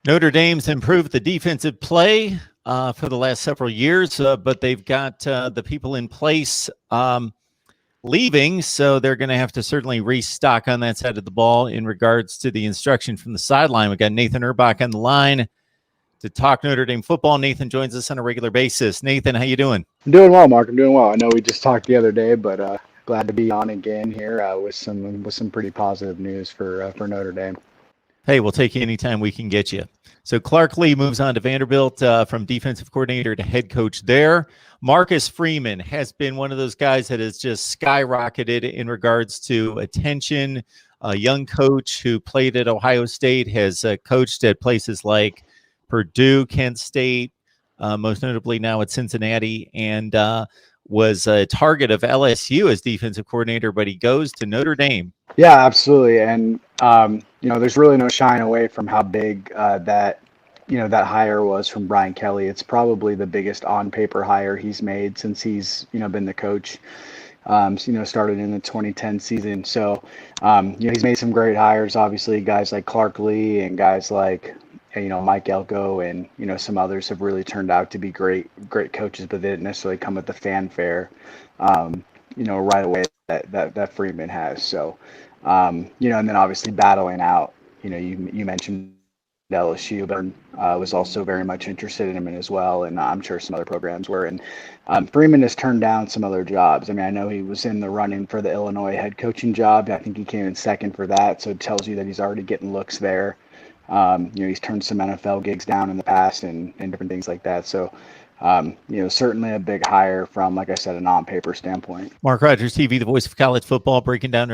Notre Dame's improved the defensive play for the last several years, but they've got the people in place leaving, so they're going to have to certainly restock on that side of the ball in regards to the instruction from the sideline. We got Nathan Urbach on the line to talk Notre Dame football. Nathan joins us on a regular basis. Nathan, how you doing? I'm doing well, Mark. I'm doing well. I know we just talked the other day, but glad to be on again here with some pretty positive news for Notre Dame. Hey, we'll take you anytime we can get you. So Clark Lee moves on to Vanderbilt from defensive coordinator to head coach there. Marcus Freeman has been one of those guys that has just skyrocketed in regards to attention. A young coach who played at Ohio State, has coached at places like Purdue, Kent State, most notably now at Cincinnati, and was a target of LSU as defensive coordinator, but he goes to Notre Dame. Yeah, absolutely. And there's really no shying away from how big that hire was from Brian Kelly. It's probably the biggest on paper hire he's made since he's been the coach. Started in the 2010 season. So he's made some great hires. Obviously, guys like Clark Lee and guys like Mike Elko and some others have really turned out to be great coaches, but they didn't necessarily come with the fanfare right away that Freeman has. So and then obviously battling out, you mentioned LSU, but was also very much interested in him as well, and I'm sure some other programs were. And Freeman has turned down some other jobs. I mean, I know he was in the running for the Illinois head coaching job. I think he came in second for that, so it tells you that he's already getting looks there. He's turned some NFL gigs down in the past and different things like that. So, certainly a big hire from, like I said, a non-paper standpoint. Mark Rogers TV, the voice of college football, breaking down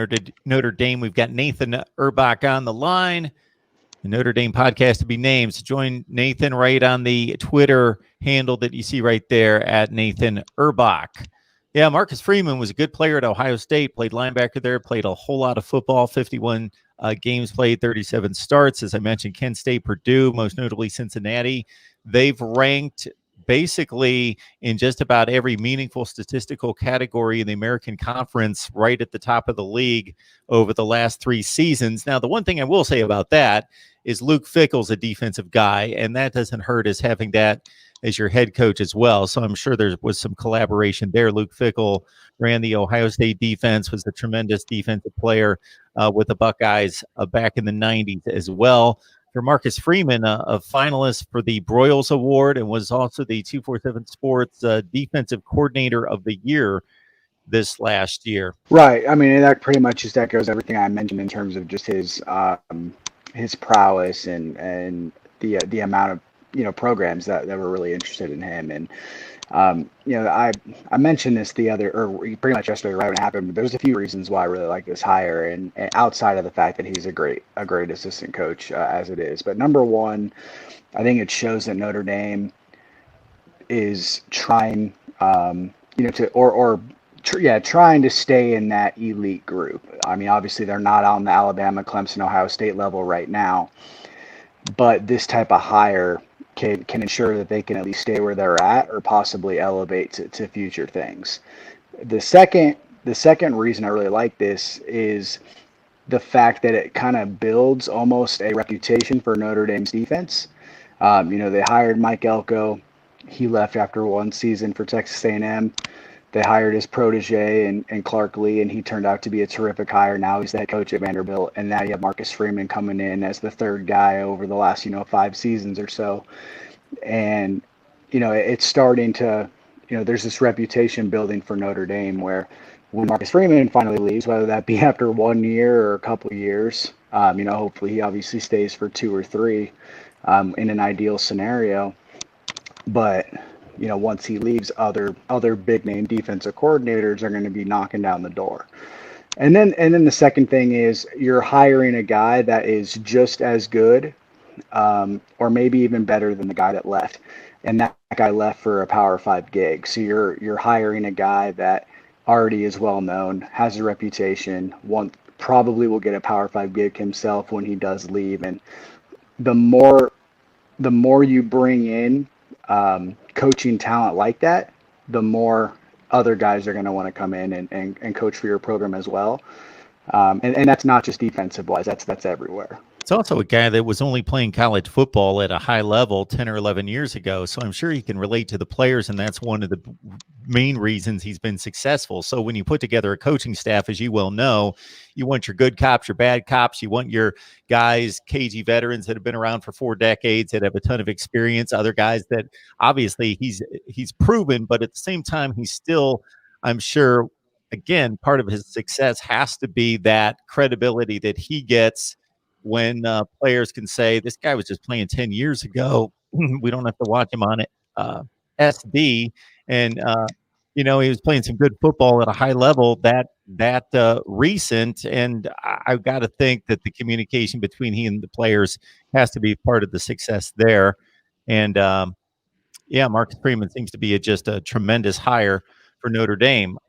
Notre Dame. We've got Nathan Urbach on the line. The Notre Dame podcast to be named. So join Nathan right on the Twitter handle that you see right there at Nathan Urbach. Yeah, Marcus Freeman was a good player at Ohio State, played linebacker there, played a whole lot of football, 51 games played, 37 starts. As I mentioned, Kent State, Purdue, most notably Cincinnati. They've ranked basically in just about every meaningful statistical category in the American Conference right at the top of the league over the last 3 seasons. Now, the one thing I will say about that is Luke Fickell's a defensive guy, and that doesn't hurt as having that as your head coach as well. So I'm sure there was some collaboration there. Luke Fickell ran the Ohio State defense, was a tremendous defensive player with the Buckeyes back in the 90s as well. For Marcus Freeman, a finalist for the Broyles Award, and was also the 247 Sports Defensive Coordinator of the Year this last year. Right. I mean, that pretty much just echoes everything I mentioned in terms of just his prowess and the amount of programs that were really interested in him. And I mentioned this pretty much yesterday right when it happened, but there's a few reasons why I really like this hire, and outside of the fact that he's a great assistant coach as it is. But number one, I think it shows that Notre Dame is trying trying to stay in that elite group. I mean, obviously they're not on the Alabama, Clemson, Ohio State level right now, but this type of hire can ensure that they can at least stay where they're at or possibly elevate to future things. The second reason I really like this is the fact that it kind of builds almost a reputation for Notre Dame's defense. They hired Mike Elko. He left after 1 season for Texas A&M. They hired his protege and Clark Lee, and he turned out to be a terrific hire. Now he's the head coach at Vanderbilt, and now you have Marcus Freeman coming in as the third guy over the last 5 seasons or so. And it's starting to there's this reputation building for Notre Dame where when Marcus Freeman finally leaves, whether that be after 1 year or a couple of years, hopefully he obviously stays for 2 or 3 in an ideal scenario. But once he leaves, other big name defensive coordinators are going to be knocking down the door. And then the second thing is you're hiring a guy that is just as good, or maybe even better than the guy that left. And that guy left for a Power 5 gig. So you're hiring a guy that already is well known, has a reputation, probably will get a Power 5 gig himself when he does leave. And the more you bring in coaching talent like that, the more other guys are going to want to come in and coach for your program as well. And that's not just defensive wise, that's everywhere. It's also a guy that was only playing college football at a high level 10 or 11 years ago. So I'm sure he can relate to the players, and that's one of the main reasons he's been successful. So when you put together a coaching staff, as you well know, you want your good cops, your bad cops, you want your guys, cagey veterans that have been around for 4 decades that have a ton of experience, other guys that obviously he's proven, but at the same time, he's still, I'm sure, again, part of his success has to be that credibility that he gets when players can say, this guy was just playing 10 years ago. We don't have to watch him on it. SD. And, he was playing some good football at a high level that recent. And I've got to think that the communication between he and the players has to be part of the success there. And, yeah, Marcus Freeman seems to be just a tremendous hire for Notre Dame.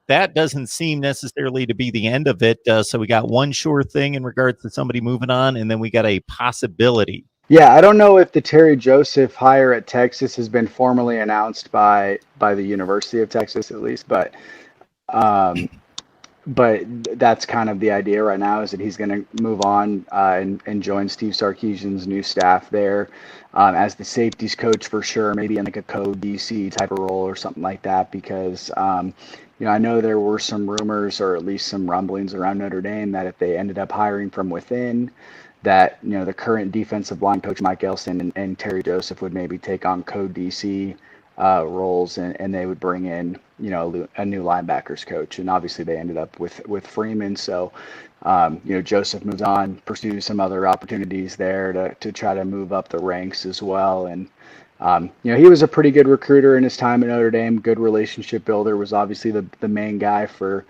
That doesn't seem necessarily to be the end of it. So we got one sure thing in regards to somebody moving on, and then we got a possibility. Yeah, I don't know if the Terry Joseph hire at Texas has been formally announced by the University of Texas at least, um, but that's kind of the idea right now is that he's going to move on and join Steve Sarkisian's new staff there as the safeties coach for sure, maybe in like a co-DC type of role or something like that, because I know there were some rumors or at least some rumblings around Notre Dame that if they ended up hiring from within, that the current defensive line coach Mike Elston and Terry Joseph would maybe take on co-DC roles, and they would bring in a new linebackers coach, and obviously they ended up with Freeman. So Joseph moves on, pursues some other opportunities there to try to move up the ranks as well. And he was a pretty good recruiter in his time at Notre Dame, good relationship builder, was obviously the main guy for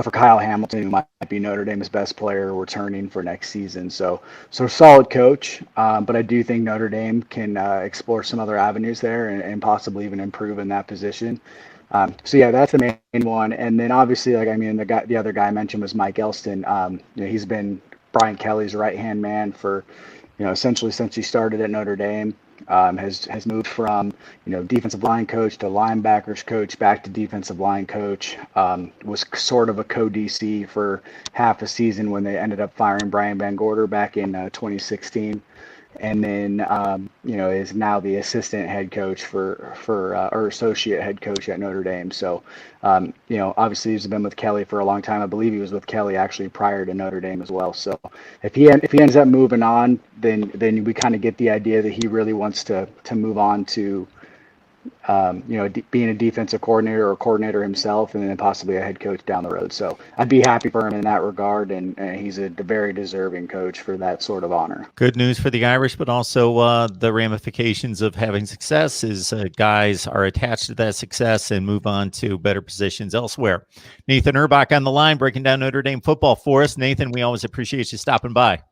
for Kyle Hamilton, who might be Notre Dame's best player returning for next season. So solid coach, but I do think Notre Dame can explore some other avenues there and possibly even improve in that position. So yeah, that's the main one. And then obviously, the other guy I mentioned was Mike Elston. He's been Brian Kelly's right-hand man for essentially since he started at Notre Dame. Has moved from defensive line coach to linebackers coach, back to defensive line coach. Was sort of a co-DC for half a season when they ended up firing Brian Van Gorder back in 2016, and then is now the assistant head coach or associate head coach at Notre Dame. So obviously he's been with Kelly for a long time. I believe he was with Kelly actually prior to Notre Dame as well. So if he ends up moving on, then we kind of get the idea that he really wants to move on to being a defensive coordinator or coordinator himself, and then possibly a head coach down the road. So I'd be happy for him in that regard, and he's a very deserving coach for that sort of honor. Good news for the Irish, but also the ramifications of having success is guys are attached to that success and move on to better positions elsewhere. Nathan Urbach on the line, breaking down Notre Dame football for us. Nathan, we always appreciate you stopping by.